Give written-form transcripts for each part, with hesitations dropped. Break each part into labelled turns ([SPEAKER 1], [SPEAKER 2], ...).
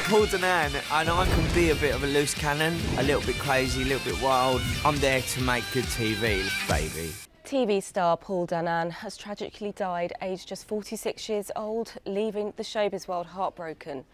[SPEAKER 1] Paul Danan, and I can be a bit of a loose cannon, a little bit crazy, a little bit wild. I'm there to make good TV, baby.
[SPEAKER 2] TV star Paul Danan has tragically died aged just 46 years old, leaving the showbiz world heartbroken.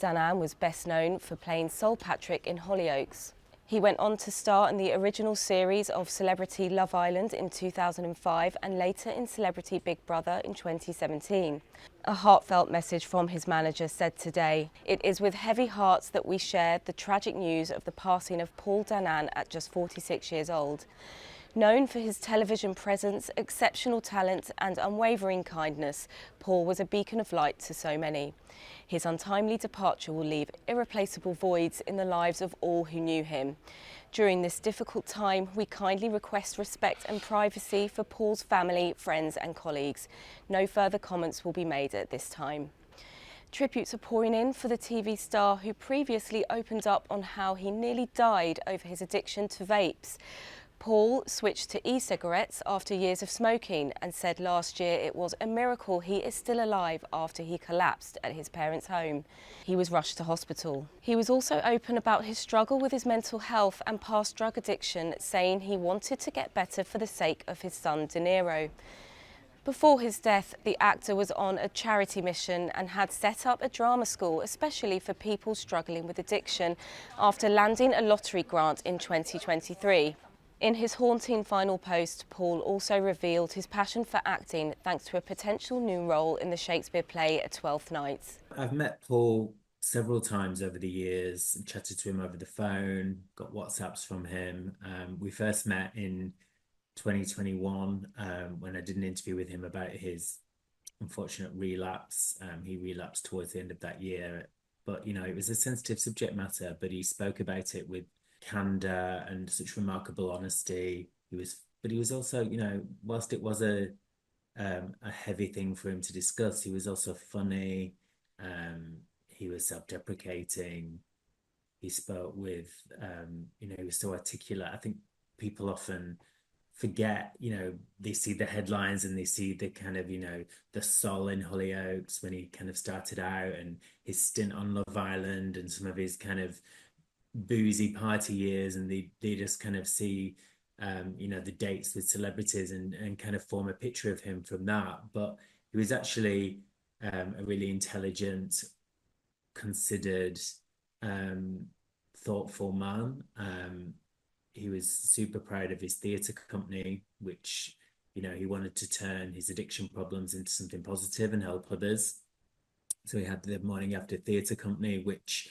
[SPEAKER 2] Danan was best known for playing Sol Patrick in Hollyoaks. He went on to star in the original series of Celebrity Love Island in 2005 and later in Celebrity Big Brother in 2017. A heartfelt message from his manager said today, "It is with heavy hearts that we share the tragic news of the passing of Paul Danan at just 46 years old. Known for his television presence, exceptional talent and unwavering kindness, Paul was a beacon of light to so many. His untimely departure will leave irreplaceable voids in the lives of all who knew him. During this difficult time, we kindly request respect and privacy for Paul's family, friends and colleagues. No further comments will be made at this time." Tributes are pouring in for the TV star, who previously opened up on how he nearly died over his addiction to vapes. Paul switched to e-cigarettes after years of smoking and said last year it was a miracle he is still alive after he collapsed at his parents' home. He was rushed to hospital. He was also open about his struggle with his mental health and past drug addiction, saying he wanted to get better for the sake of his son De Niro. Before his death, the actor was on a charity mission and had set up a drama school, especially for people struggling with addiction, after landing a lottery grant in 2023. In his haunting final post, Paul also revealed his passion for acting thanks to a potential new role in the Shakespeare play A Twelfth Night.
[SPEAKER 3] I've met Paul several times over the years and chatted to him over the phone, got WhatsApps from him. We first met in 2021 when I did an interview with him about his unfortunate relapse. He relapsed towards the end of that year, but it was a sensitive subject matter, but he spoke about it with candor and such remarkable honesty. He was also, whilst it was a heavy thing for him to discuss, he was also funny. He was self-deprecating. He spoke with, he was so articulate. I think people often forget, they see the headlines and they see the kind of, the Sol in Hollyoaks when he kind of started out, and his stint on Love Island and some of his kind of boozy party years, and they just kind of see the dates with celebrities and kind of form a picture of him from that. But he was actually a really intelligent, considered, thoughtful man. He was super proud of his theatre company, which he wanted to turn his addiction problems into something positive and help others. So he had the Morning After Theatre company, which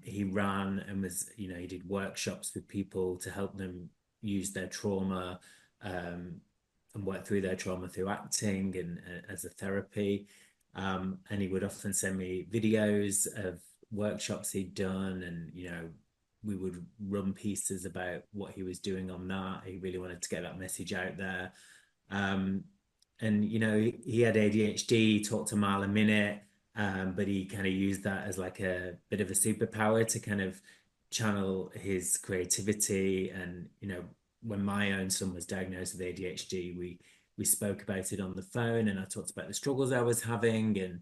[SPEAKER 3] he ran, and was, he did workshops with people to help them use their trauma and work through their trauma through acting and as a therapy. And he would often send me videos of workshops he'd done, and we would run pieces about what he was doing on that. He really wanted to get that message out there. And he had ADHD, talked a mile a minute. But he kind of used that as like a bit of a superpower to kind of channel his creativity. And when my own son was diagnosed with ADHD, we spoke about it on the phone, and I talked about the struggles I was having, and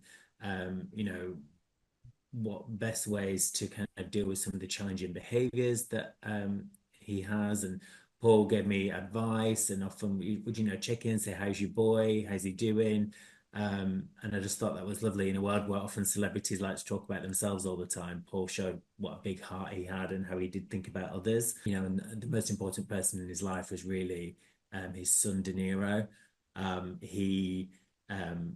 [SPEAKER 3] what best ways to kind of deal with some of the challenging behaviors that he has. And Paul gave me advice, and often would check in, say, "How's your boy? How's he doing?" And I just thought that was lovely in a world where often celebrities like to talk about themselves all the time. Paul showed what a big heart he had and how he did think about others. And the most important person in his life was really his son De Niro. He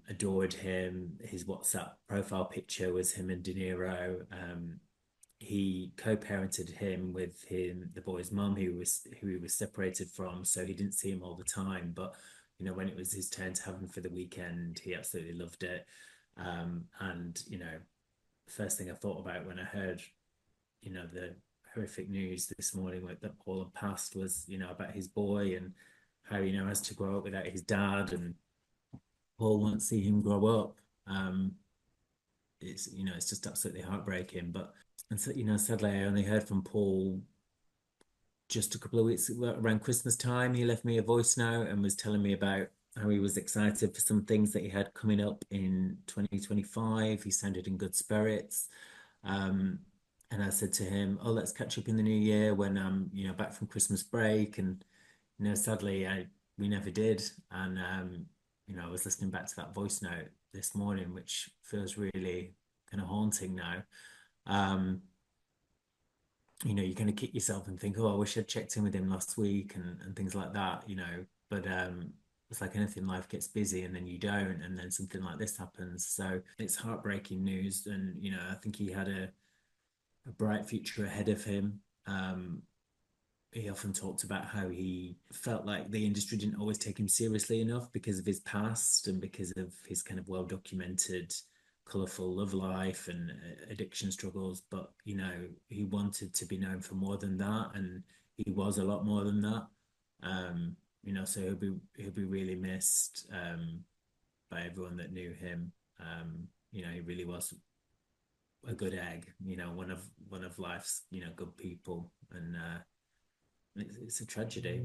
[SPEAKER 3] adored him. His WhatsApp profile picture was him and De Niro. He co-parented him with the boy's mum, who he was separated from, so he didn't see him all the time. But when it was his turn to have him for the weekend, he absolutely loved it. And first thing I thought about when I heard the horrific news this morning that Paul had passed was about his boy, and how has to grow up without his dad, and Paul won't see him grow up. It's just absolutely heartbreaking. And so sadly I only heard from Paul just a couple of weeks around Christmas time. He left me a voice note and was telling me about how he was excited for some things that he had coming up in 2025. He sounded in good spirits. And I said to him, "Oh, let's catch up in the new year when I'm, back from Christmas break." And sadly, we never did. And I was listening back to that voice note this morning, which feels really kind of haunting now. Um, you kind of kick yourself and think, "Oh, I wish I'd checked in with him last week," and things like that, But it's like anything, life gets busy and then you don't, and then something like this happens. So it's heartbreaking news, and I think he had a bright future ahead of him. He often talked about how he felt like the industry didn't always take him seriously enough because of his past and because of his kind of well documented, colourful love life and addiction struggles. But, he wanted to be known for more than that. And he was a lot more than that. So he'll be really missed by everyone that knew him. He really was a good egg, one of life's, good people. And it's a tragedy.